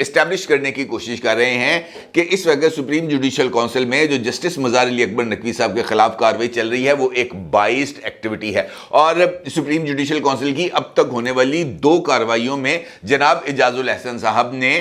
Establish کرنے کی کوشش کر رہے ہیں کہ اس وقت سپریم جوڈیشل کونسل میں جو جسٹس مظہر علی اکبر نقوی صاحب کے خلاف کارروائی چل رہی ہے وہ ایک بائسڈ ایکٹیویٹی ہے، اور سپریم جوڈیشل کونسل کی اب تک ہونے والی 2 کارروائیوں میں جناب اعجاز الاحسن صاحب نے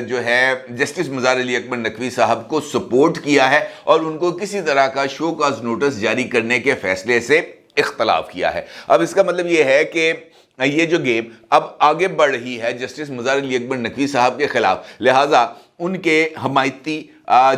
جو ہے جسٹس مظہر علی اکبر نقوی صاحب کو سپورٹ کیا ہے اور ان کو کسی طرح کا شو کاز نوٹس جاری کرنے کے فیصلے سے اختلاف کیا ہے۔ اب اس کا مطلب یہ ہے کہ یہ جو گیم اب آگے بڑھ رہی ہے جسٹس مظہر علی اکبر نقوی صاحب کے خلاف، لہٰذا ان کے حمایتی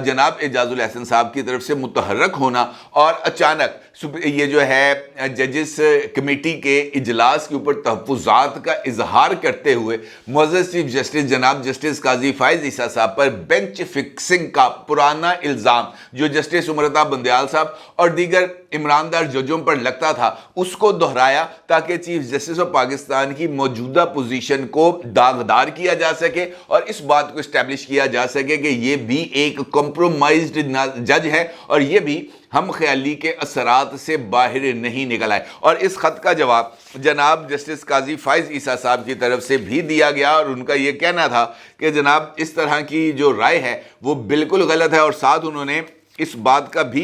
جناب اعجاز الاحسن صاحب کی طرف سے متحرک ہونا اور اچانک یہ جو ہے ججز کمیٹی کے اجلاس کے اوپر تحفظات کا اظہار کرتے ہوئے معزز چیف جسٹس جناب جسٹس قاضی فائز عیسیٰ صاحب پر بینچ فکسنگ کا پرانا الزام جو جسٹس عمرتا بندیال صاحب اور دیگر عمراندار ججوں پر لگتا تھا اس کو دہرایا تاکہ چیف جسٹس آف پاکستان کی موجودہ پوزیشن کو داغدار کیا جا سکے اور اس بات کو اسٹیبلش کیا جا سکے کہ یہ بھی ایک کمپرومائزڈ جج ہے اور یہ بھی ہم خیالی کے اثرات سے باہر نہیں نکل آئے۔ اور اس خط کا جواب جناب جسٹس قاضی فائز عیسیٰ صاحب کی طرف سے بھی دیا گیا اور ان کا یہ کہنا تھا کہ جناب اس طرح کی جو رائے ہے وہ بالکل غلط ہے، اور ساتھ انہوں نے اس بات کا بھی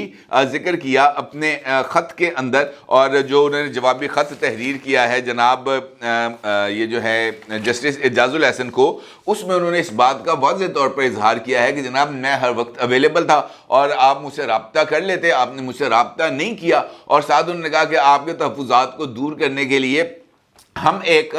ذکر کیا اپنے خط کے اندر، اور جو انہوں نے جوابی خط تحریر کیا ہے جناب یہ جو ہے جسٹس اعجاز الاحسن کو، اس میں انہوں نے اس بات کا واضح طور پر اظہار کیا ہے کہ جناب میں ہر وقت اویلیبل تھا اور آپ مجھ سے رابطہ کر لیتے، آپ نے مجھ سے رابطہ نہیں کیا، اور ساتھ انہوں نے کہا کہ آپ کے تحفظات کو دور کرنے کے لیے ہم ایک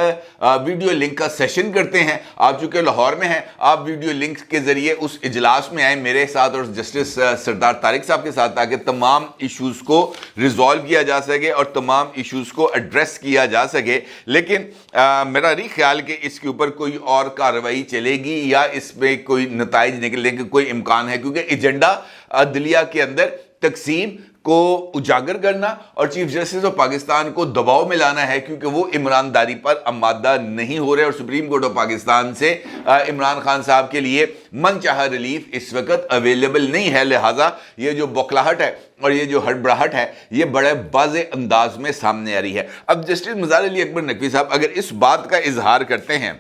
ویڈیو لنک کا سیشن کرتے ہیں۔ آپ چونکہ لاہور میں ہیں، آپ ویڈیو لنک کے ذریعے اس اجلاس میں آئیں میرے ساتھ اور جسٹس سردار طارق صاحب کے ساتھ، تاکہ تمام ایشوز کو ریزالو کیا جا سکے اور تمام ایشوز کو ایڈریس کیا جا سکے۔ لیکن میرا نہیں خیال کہ اس کے اوپر کوئی اور کارروائی چلے گی یا اس میں کوئی نتائج نکلنے کا کوئی امکان ہے، کیونکہ ایجنڈا عدلیہ کے اندر تقسیم کو اجاگر کرنا اور چیف جسٹس آف پاکستان کو دباؤ میں لانا ہے، کیونکہ وہ عمرانداری پر آمادہ نہیں ہو رہے اور سپریم کورٹ آف پاکستان سے عمران خان صاحب کے لیے من چاہا ریلیف اس وقت اویلیبل نہیں ہے۔ لہٰذا یہ جو بوکھلاہٹ ہے اور یہ جو ہڑبڑاہٹ ہے یہ بڑے واضح انداز میں سامنے آ رہی ہے۔ اب جسٹس مظہر علی اکبر نقوی صاحب اگر اس بات کا اظہار کرتے ہیں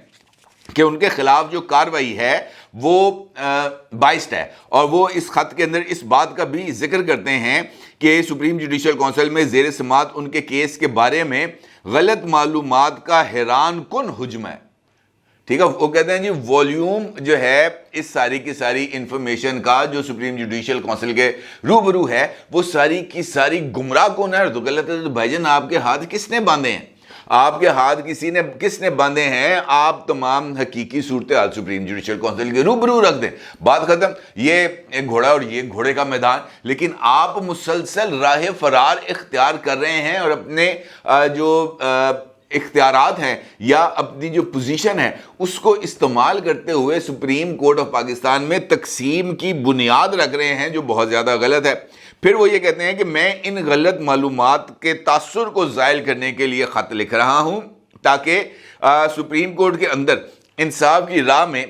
کہ ان کے خلاف جو کارروائی ہے وہ بائسڈ ہے، اور وہ اس خط کے اندر اس بات کا بھی ذکر کرتے ہیں کہ سپریم جوڈیشل کونسل میں زیر سماعت ان کے کیس کے بارے میں غلط معلومات کا حیران کن حجم ہے۔ ٹھیک ہے، وہ کہتے ہیں جی والیوم جو ہے اس ساری کی ساری انفارمیشن کا جو سپریم جوڈیشل کونسل کے روبرو ہے وہ ساری کی ساری گمراہ کن ہے۔ تو غلط ہے تو بھائی جان آپ کے ہاتھ کس نے باندھے ہیں؟ آپ کے ہاتھ کس نے باندھے ہیں؟ آپ تمام حقیقی صورتحال سپریم جوڈیشل کونسل کے روبرو رکھ دیں، بات ختم۔ یہ ایک گھوڑا اور یہ گھوڑے کا میدان، لیکن آپ مسلسل راہ فرار اختیار کر رہے ہیں اور اپنے جو اختیارات ہیں یا اپنی جو پوزیشن ہے اس کو استعمال کرتے ہوئے سپریم کورٹ آف پاکستان میں تقسیم کی بنیاد رکھ رہے ہیں، جو بہت زیادہ غلط ہے۔ پھر وہ یہ کہتے ہیں کہ میں ان غلط معلومات کے تاثر کو زائل کرنے کے لیے خط لکھ رہا ہوں تاکہ سپریم کورٹ کے اندر انصاف کی راہ میں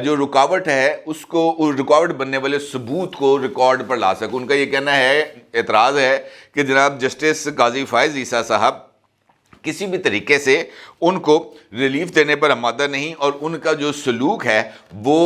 جو رکاوٹ ہے اس کو رکاوٹ بننے والے ثبوت کو ریکارڈ پر لا سکوں۔ ان کا یہ کہنا ہے، اعتراض ہے کہ جناب جسٹس قاضی فائز عیسیٰ صاحب کسی بھی طریقے سے ان کو ریلیف دینے پر آمادہ نہیں، اور ان کا جو سلوک ہے وہ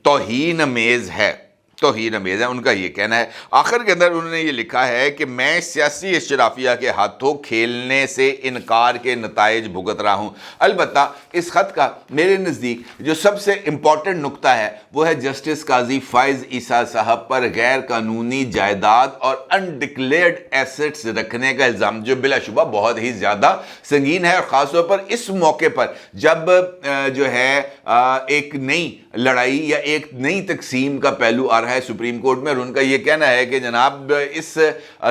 توہین امیز ہے، توہین امیز ہے، ان کا یہ کہنا ہے۔ آخر کے اندر انہوں نے یہ لکھا ہے کہ میں سیاسی اشرافیہ کے ہاتھوں کھیلنے سے انکار کے نتائج بھگت رہا ہوں۔ البتہ اس خط کا میرے نزدیک جو سب سے امپورٹنٹ نقطہ ہے وہ ہے جسٹس قاضی فائز عیسیٰ صاحب پر غیر قانونی جائیداد اور انڈکلیئرڈ ایسٹس رکھنے کا الزام، جو بلا شبہ بہت ہی زیادہ سنگین ہے، اور خاص طور پر اس موقع پر جب جو ہے ایک نئی لڑائی یا ایک نئی تقسیم کا پہلو آ رہا ہے سپریم کورٹ میں۔ اور ان کا یہ کہنا ہے کہ جناب اس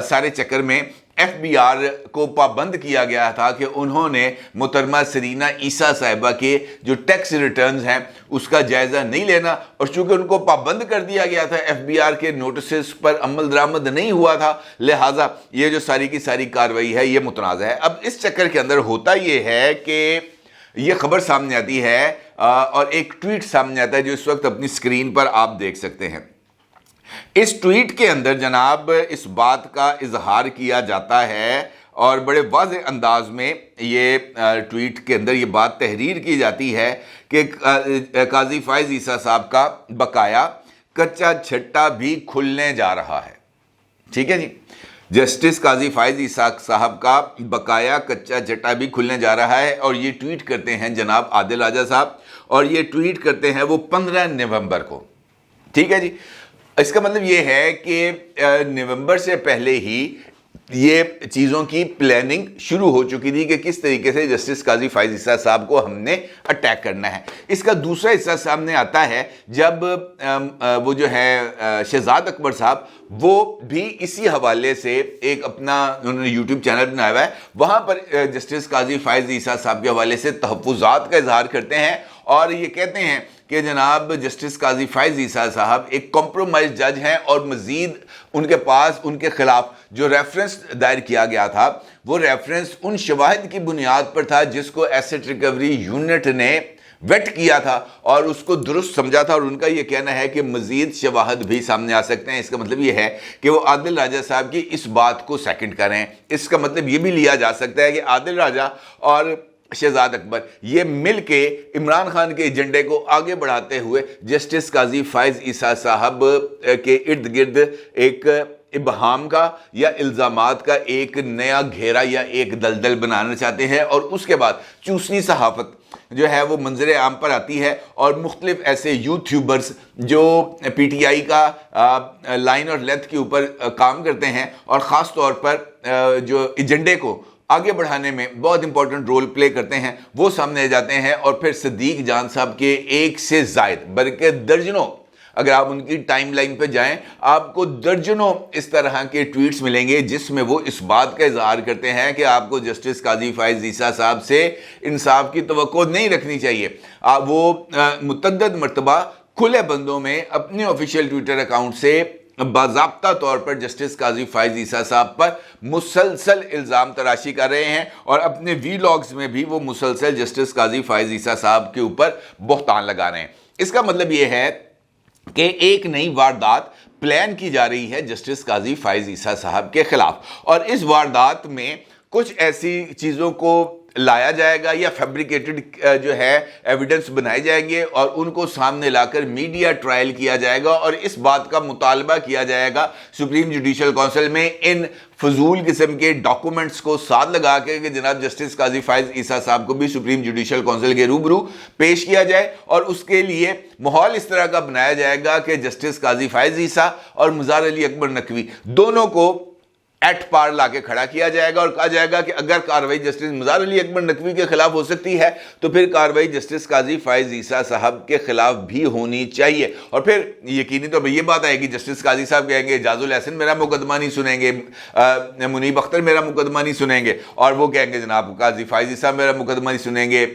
سارے چکر میں ایف بی آر کو پابند کیا گیا تھا کہ انہوں نے محترمہ سرینا عیسیٰ صاحبہ کے جو ٹیکس ریٹرنز ہیں اس کا جائزہ نہیں لینا، اور چونکہ ان کو پابند کر دیا گیا تھا، ایف بی آر کے نوٹسز پر عمل درآمد نہیں ہوا تھا، لہٰذا یہ جو ساری کی ساری کارروائی ہے یہ متنازع ہے۔ اب اس چکر کے اندر ہوتا یہ ہے کہ یہ خبر سامنے آتی ہے اور ایک ٹویٹ سامنے آتا ہے جو اس وقت اپنی سکرین پر آپ دیکھ سکتے ہیں۔ اس ٹویٹ کے اندر جناب اس بات کا اظہار کیا جاتا ہے اور بڑے واضح انداز میں یہ ٹویٹ کے اندر یہ بات تحریر کی جاتی ہے کہ قاضی فائز عیسیٰ صاحب کا بقایا کچا چھٹا بھی کھلنے جا رہا ہے. ٹھیک ہے جی, جسٹس قاضی فائز عیسیٰ صاحب کا بقایا کچا چھٹا بھی کھلنے جا رہا ہے. اور یہ ٹویٹ کرتے ہیں جناب عادل راجہ صاحب, اور یہ ٹویٹ کرتے ہیں وہ 15 نومبر کو. ٹھیک ہے جی, اس کا مطلب یہ ہے کہ نومبر سے پہلے ہی یہ چیزوں کی پلاننگ شروع ہو چکی تھی کہ کس طریقے سے جسٹس قاضی فائز عیسیٰ صاحب کو ہم نے اٹیک کرنا ہے. اس کا دوسرا حصہ سامنے آتا ہے جب وہ جو ہے شہزاد اکبر صاحب وہ بھی اسی حوالے سے ایک اپنا انہوں نے یوٹیوب چینل بنایا ہوا ہے, وہاں پر جسٹس قاضی فائز عیسیٰ صاحب کے حوالے سے تحفظات کا اظہار کرتے ہیں اور یہ کہتے ہیں کہ جناب جسٹس قاضی فائز عیسیٰ صاحب ایک کمپرومائز جج ہیں اور مزید ان کے پاس ان کے خلاف جو ریفرنس دائر کیا گیا تھا وہ ریفرنس ان شواہد کی بنیاد پر تھا جس کو ایسٹ ریکوری یونٹ نے ویٹ کیا تھا اور اس کو درست سمجھا تھا, اور ان کا یہ کہنا ہے کہ مزید شواہد بھی سامنے آ سکتے ہیں. اس کا مطلب یہ ہے کہ وہ عادل راجہ صاحب کی اس بات کو سیکنڈ کریں. اس کا مطلب یہ بھی لیا جا سکتا ہے کہ عادل راجہ اور شہزاد اکبر یہ مل کے عمران خان کے ایجنڈے کو آگے بڑھاتے ہوئے جسٹس قاضی فائز عیسیٰ صاحب کے ارد گرد ایک ابہام کا یا الزامات کا ایک نیا گھیرا یا ایک دلدل بنانا چاہتے ہیں, اور اس کے بعد چوسنی صحافت جو ہے وہ منظر عام پر آتی ہے اور مختلف ایسے یوٹیوبرز جو پی ٹی آئی کا لائن اور لیتھ کے اوپر کام کرتے ہیں اور خاص طور پر جو ایجنڈے کو آگے بڑھانے میں بہت امپورٹنٹ رول پلے کرتے ہیں, وہ سامنے جاتے ہیں. اور پھر صدیق جان صاحب کے ایک سے زائد بلکہ درجنوں, اگر آپ ان کی ٹائم لائن پہ جائیں آپ کو درجنوں اس طرح کے ٹویٹس ملیں گے جس میں وہ اس بات کا اظہار کرتے ہیں کہ آپ کو جسٹس قاضی فائز عیسیٰ صاحب سے انصاف کی توقع نہیں رکھنی چاہیے. وہ متعدد مرتبہ کھلے بندوں میں اپنے آفیشیل ٹویٹر اکاؤنٹ سے باضابطہ طور پر جسٹس قاضی فائز عیسیٰ صاحب پر مسلسل الزام تراشی کر رہے ہیں, اور اپنے وی لاگز میں بھی وہ مسلسل جسٹس قاضی فائز عیسیٰ صاحب کے اوپر بہتان لگا رہے ہیں. اس کا مطلب یہ ہے کہ ایک نئی واردات پلان کی جا رہی ہے جسٹس قاضی فائز عیسیٰ صاحب کے خلاف, اور اس واردات میں کچھ ایسی چیزوں کو لایا جائے گا یا فیبریکیٹڈ جو ہے ایویڈنس بنائے جائیں گے اور ان کو سامنے لا کر میڈیا ٹرائل کیا جائے گا, اور اس بات کا مطالبہ کیا جائے گا سپریم جوڈیشل کونسل میں ان فضول قسم کے ڈاکومنٹس کو ساتھ لگا کے کہ جناب جسٹس قاضی فائز عیسیٰ صاحب کو بھی سپریم جوڈیشل کونسل کے روبرو پیش کیا جائے, اور اس کے لیے ماحول اس طرح کا بنایا جائے گا کہ جسٹس قاضی فائز عیسیٰ اور مزار علی اکبر نقوی دونوں کو ایٹ پار لا کے کھڑا کیا جائے گا, اور کہا جائے گا کہ اگر کارروائی جسٹس مزار علی اکبر نقوی کے خلاف ہو سکتی ہے تو پھر کارروائی جسٹس قاضی فائز عیسیٰ صاحب کے خلاف بھی ہونی چاہیے. اور پھر یقینی طور پر یہ بات آئے گی, جسٹس قاضی صاحب کہیں گے اعجاز الحسن میرا مقدمہ نہیں سنیں گے, منیب اختر میرا مقدمہ نہیں سنیں گے, اور وہ کہیں گے جناب قاضی فائز عیسیٰ میرا مقدمہ نہیں سنیں گے,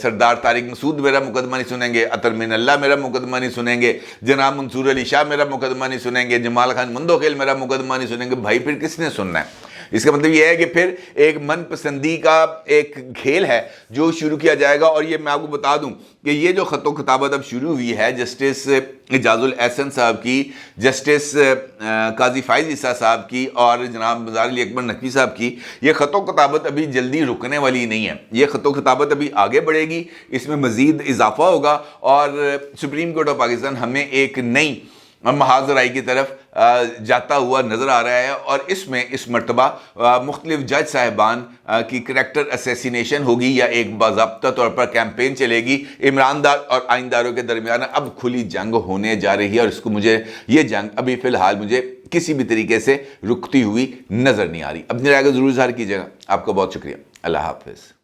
سردار طارق مسعود میرا مقدمہ نہیں سنیں گے, اطہر من اللہ میرا مقدمہ نہیں سنیں گے, جناب منصور علی شاہ میرا مقدمہ نہیں سنیں گے, جمال خان مندوخیل میرا مقدمہ نہیں سنیں گے. بھائی پھر کس نے سننا ہے؟ اس کا مطلب یہ ہے کہ پھر ایک من پسندی کا ایک کھیل ہے جو شروع کیا جائے گا. اور یہ میں آپ کو بتا دوں کہ یہ جو خط و خطابت اب شروع ہوئی ہے جسٹس اعجاز الحسن صاحب کی, جسٹس قاضی فائز عیسیٰ صاحب کی اور جناب مزار علی اکبر نقوی صاحب کی, یہ خط و خطابت ابھی جلدی رکنے والی نہیں ہے. یہ خط و خطابت ابھی آگے بڑھے گی, اس میں مزید اضافہ ہوگا, اور سپریم کورٹ آف پاکستان ہمیں ایک نئی محاذ رائی کی طرف جاتا ہوا نظر آ رہا ہے. اور اس میں اس مرتبہ مختلف جج صاحبان کی کریکٹر اسیسینیشن ہوگی یا ایک باضابطہ طور پر کیمپین چلے گی. عمران دار اور آئینداروں کے درمیان اب کھلی جنگ ہونے جا رہی ہے, اور اس کو یہ جنگ ابھی فی الحال مجھے کسی بھی طریقے سے رکتی ہوئی نظر نہیں آ رہی. اپنی رائے کا ضرور اظہار کیجیے گا. آپ کا بہت شکریہ. اللہ حافظ.